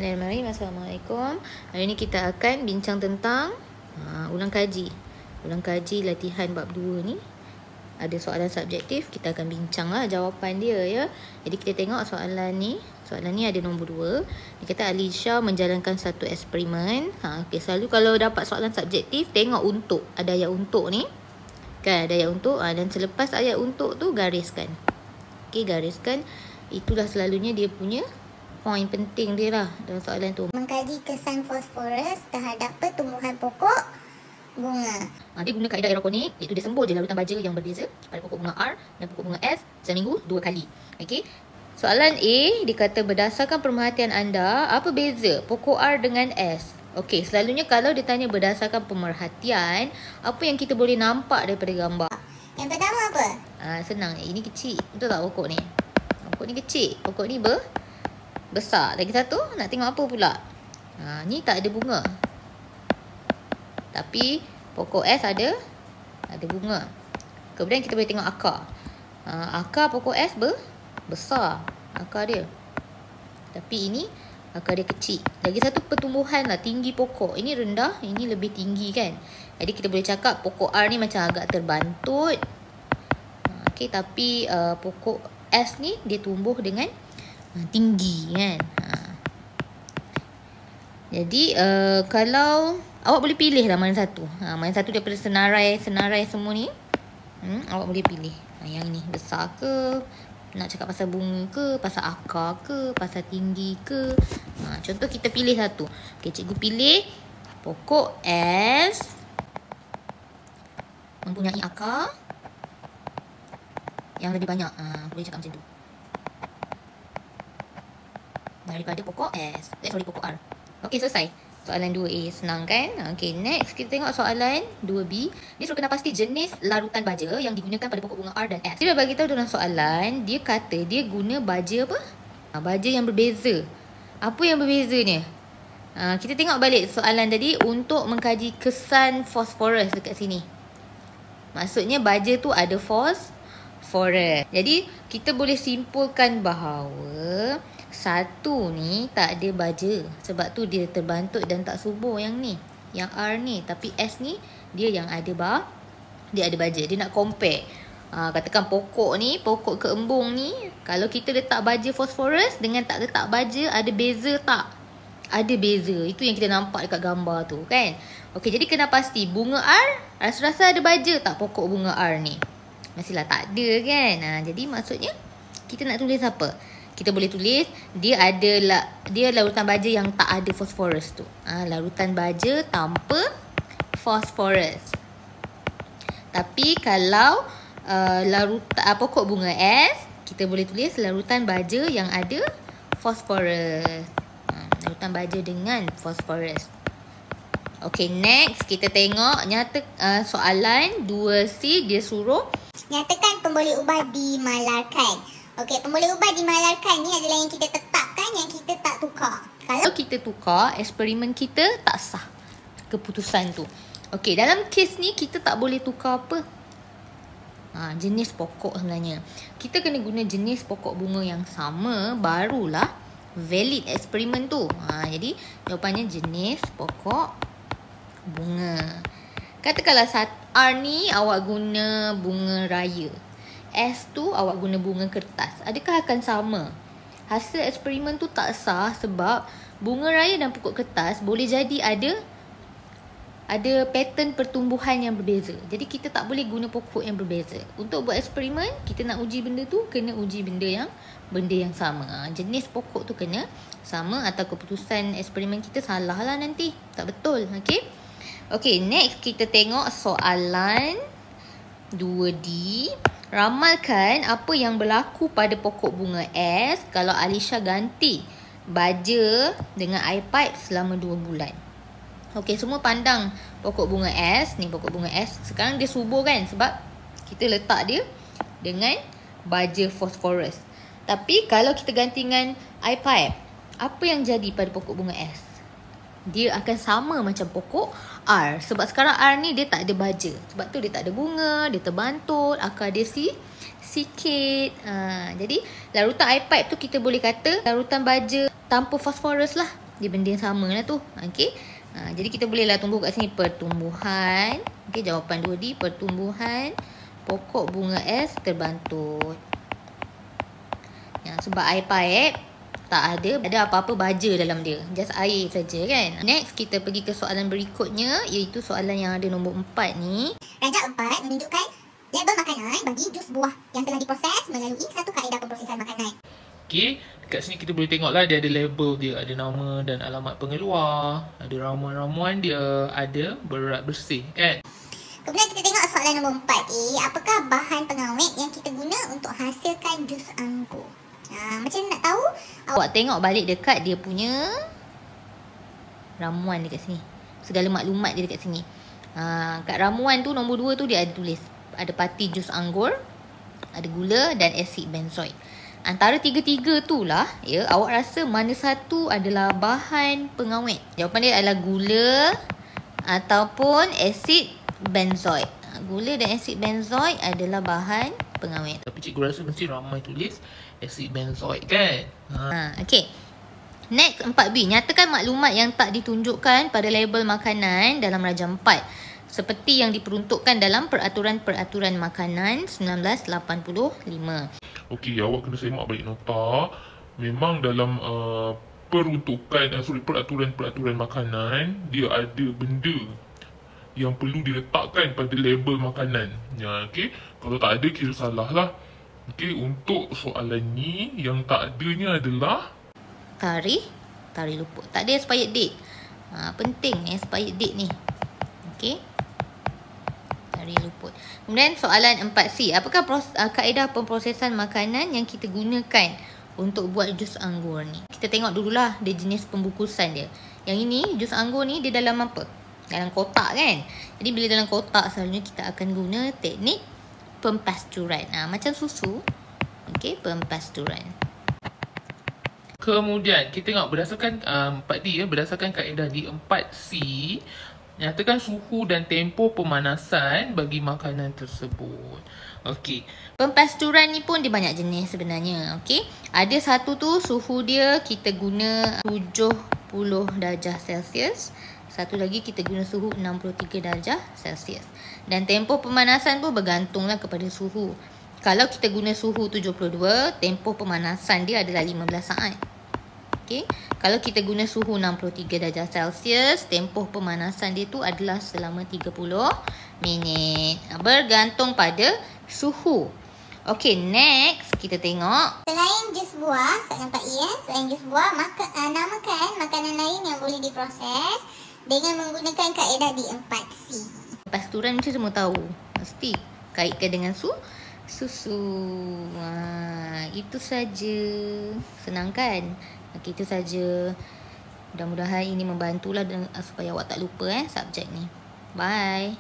Bismillahirrahmanirrahim. Assalamualaikum. Hari ini kita akan bincang tentang ulang kaji latihan bab 2 ni. Ada soalan subjektif, kita akan bincang lah jawapan dia ya. Jadi kita tengok soalan ni. Soalan ni ada nombor 2. Dia kata Alisha menjalankan satu eksperimen. Selalu kalau dapat soalan subjektif, tengok untuk. Ada ayat untuk ni. Kan ada ayat untuk. Dan selepas ayat untuk tu gariskan. Gariskan. Itulah selalunya dia punya poin penting dia lah dalam soalan tu. Mengkaji kesan fosforus terhadap pertumbuhan pokok bunga. Dia guna kaedah aeroponik, iaitu dia sembur je larutan baja yang berbeza pada pokok bunga R dan pokok bunga S seminggu 2 kali. Okey. Soalan A dikata berdasarkan pemerhatian anda, apa beza pokok R dengan S? Okey, selalunya kalau ditanya berdasarkan pemerhatian, apa yang kita boleh nampak daripada gambar? Yang pertama apa? Senang. Ini kecil. Betul tak pokok ni? Pokok ni kecil. Pokok ni besar. Lagi satu, nak tengok apa pula? Ni tak ada bunga. Tapi pokok S ada bunga. Kemudian kita boleh tengok akar. Akar pokok S besar. Akar dia. Tapi ini akar dia kecil. Lagi satu pertumbuhan lah. Tinggi pokok. Ini rendah. Ini lebih tinggi kan. Jadi kita boleh cakap pokok R ni macam agak terbantut. Okey, tapi pokok S ni dia tumbuh dengan tinggi kan. Jadi kalau awak boleh pilih lah mana satu. Mana satu daripada senarai semua ni. Awak boleh pilih. Yang ni besar ke, nak cakap pasal bunga ke, pasal akar ke, pasal tinggi ke. Contoh kita pilih satu. Okey, cikgu pilih pokok S mempunyai akar yang lebih banyak. Boleh cakap macam tu. Daripada pokok S. Pokok R. Okey, selesai. Soalan 2A. Senang kan? Okey, next kita tengok soalan 2B. Dia suruh kena pasti jenis larutan baja yang digunakan pada pokok bunga R dan S. Dia dah bagi tahu dalam soalan, dia kata dia guna baja apa? Baja yang berbeza. Apa yang berbezanya? Kita tengok balik soalan tadi untuk mengkaji kesan fosforus dekat sini. Maksudnya baja tu ada fosforus. Jadi kita boleh simpulkan bahawa satu ni tak ada baja. Sebab tu dia terbantut dan tak subur yang ni. Yang R ni. Tapi S ni dia yang ada dia ada baja. Dia nak compare. Katakan pokok ni, pokok keembung ni, kalau kita letak baja fosforus dengan tak letak baja, ada beza tak? Ada beza. Itu yang kita nampak dekat gambar tu kan. Okey, jadi kena pasti bunga R rasa-rasa ada baja tak pokok bunga R ni? Mestilah tak ada kan. Jadi maksudnya kita nak tulis apa? Kita boleh tulis dia larutan baja yang tak ada fosforus tu. Larutan baja tanpa fosforus. Tapi kalau pokok bunga S, kita boleh tulis larutan baja yang ada fosforus. Larutan baja dengan fosforus. Okey, next kita tengok soalan 2C. Dia suruh nyatakan pemboleh ubah dimalarkan. Okey, pemboleh ubah dimalarkan ni adalah yang kita tetapkan, yang kita tak tukar. Kalau kita tukar, eksperimen kita tak sah keputusan tu. Okey, dalam kes ni kita tak boleh tukar apa? Jenis pokok sebenarnya. Kita kena guna jenis pokok bunga yang sama, barulah valid eksperimen tu. Jadi jawapannya jenis pokok bunga. Katakanlah R ni awak guna bunga raya. S tu awak guna bunga kertas. Adakah akan sama? Hasil eksperimen tu tak sah sebab bunga raya dan pokok kertas boleh jadi ada pattern pertumbuhan yang berbeza. Jadi kita tak boleh guna pokok yang berbeza. Untuk buat eksperimen, kita nak uji benda tu, kena uji benda yang sama. Jenis pokok tu kena sama atau keputusan eksperimen kita salah lah nanti. Tak betul. Okey, next kita tengok soalan 2D. Ramalkan apa yang berlaku pada pokok bunga S kalau Alisha ganti baja dengan air pipe selama 2 bulan. Okey, semua pandang pokok bunga S. Ni pokok bunga S. Sekarang dia subur kan sebab kita letak dia dengan baja fosforus. Tapi kalau kita ganti dengan air pipe, apa yang jadi pada pokok bunga S? Dia akan sama macam pokok R. Sebab sekarang R ni dia tak ada baja. Sebab tu dia tak ada bunga, dia terbantut, akar dia sikit. Jadi larutan air pipe tu kita boleh kata larutan baja tanpa fosforus lah. Dia benda yang sama lah tu. Okey. Jadi kita bolehlah tumbuh kat sini pertumbuhan. Okey, jawapan 2D, pertumbuhan pokok bunga es terbantut. Sebab air paip tak ada apa-apa baja dalam dia. Just air saja kan. Next, kita pergi ke soalan berikutnya, iaitu soalan yang ada nombor 4 ni. Rajak 4 menunjukkan label makanan bagi jus buah yang telah diproses melalui satu kaedah pemprosesan makanan. Okey, dekat sini kita boleh tengoklah dia ada label dia, ada nama dan alamat pengeluar, ada ramuan-ramuan dia, ada berat bersih kan. Kemudian kita tengok soalan nombor 4A. Apakah bahan pengawet yang kita guna untuk hasilkan jus anggur? Macam nak tahu? Awak tengok balik dekat dia punya ramuan dekat sini. Segala maklumat dia dekat sini. Kat ramuan tu nombor 2 tu dia ada tulis. Ada parti jus anggur, ada gula dan asid benzoid. Antara tiga-tiga tu lah, ya, awak rasa mana satu adalah bahan pengawet? Jawapan dia adalah gula ataupun asid benzoid. Gula dan asid benzoid adalah bahan pengawet. Tapi cikgu rasa mesti ramai tulis asid benzoid kan. Okey. Next, 4B. Nyatakan maklumat yang tak ditunjukkan pada label makanan dalam rajam 4. Seperti yang diperuntukkan dalam Peraturan-Peraturan Makanan 1985. Okey, awak kena semak balik nota. Memang dalam peraturan-peraturan makanan, dia ada benda yang perlu diletakkan pada label makanan. Okey, kalau tak ada kira salah lah. Okey, untuk soalan ni yang tak adanya adalah Tarikh luput. Tak ada expired date. Penting expired date ni. Okey. Tarikh luput. Kemudian soalan 4C. Apakah kaedah pemprosesan makanan yang kita gunakan untuk buat jus anggur ni? Kita tengok dululah dia jenis pembungkusan dia. Yang ini jus anggur ni dia dalam apa? Dalam kotak kan. Jadi bila dalam kotak selalunya kita akan guna teknik pempasturan. Macam susu. Okey, pempasturan. Kemudian kita tengok berdasarkan 4D ya, berdasarkan kaedah di 4C, nyatakan suhu dan tempoh pemanasan bagi makanan tersebut. Okey. Pempasturan ni pun dia banyak jenis sebenarnya. Okey. Ada satu tu suhu dia kita guna 70 darjah Celsius. Satu lagi kita guna suhu 63 darjah Celsius. Dan tempoh pemanasan pun bergantunglah kepada suhu. Kalau kita guna suhu 72, tempoh pemanasan dia adalah 15 saat. Okey. Kalau kita guna suhu 63 darjah Celsius, tempoh pemanasan dia tu adalah selama 30 minit. Bergantung pada suhu. Okey, next kita tengok. Selain jus buah, soalan 4E selain jus buah, namakan makanan lain yang boleh diproses dengan menggunakan kaedah di 4C. Pasturan mesti semua tahu. Mesti kaitkan dengan susu. Itu saja. Senang kan? Okey, itu saja. Mudah-mudahan ini membantulah supaya awak tak lupa subjek ni. Bye.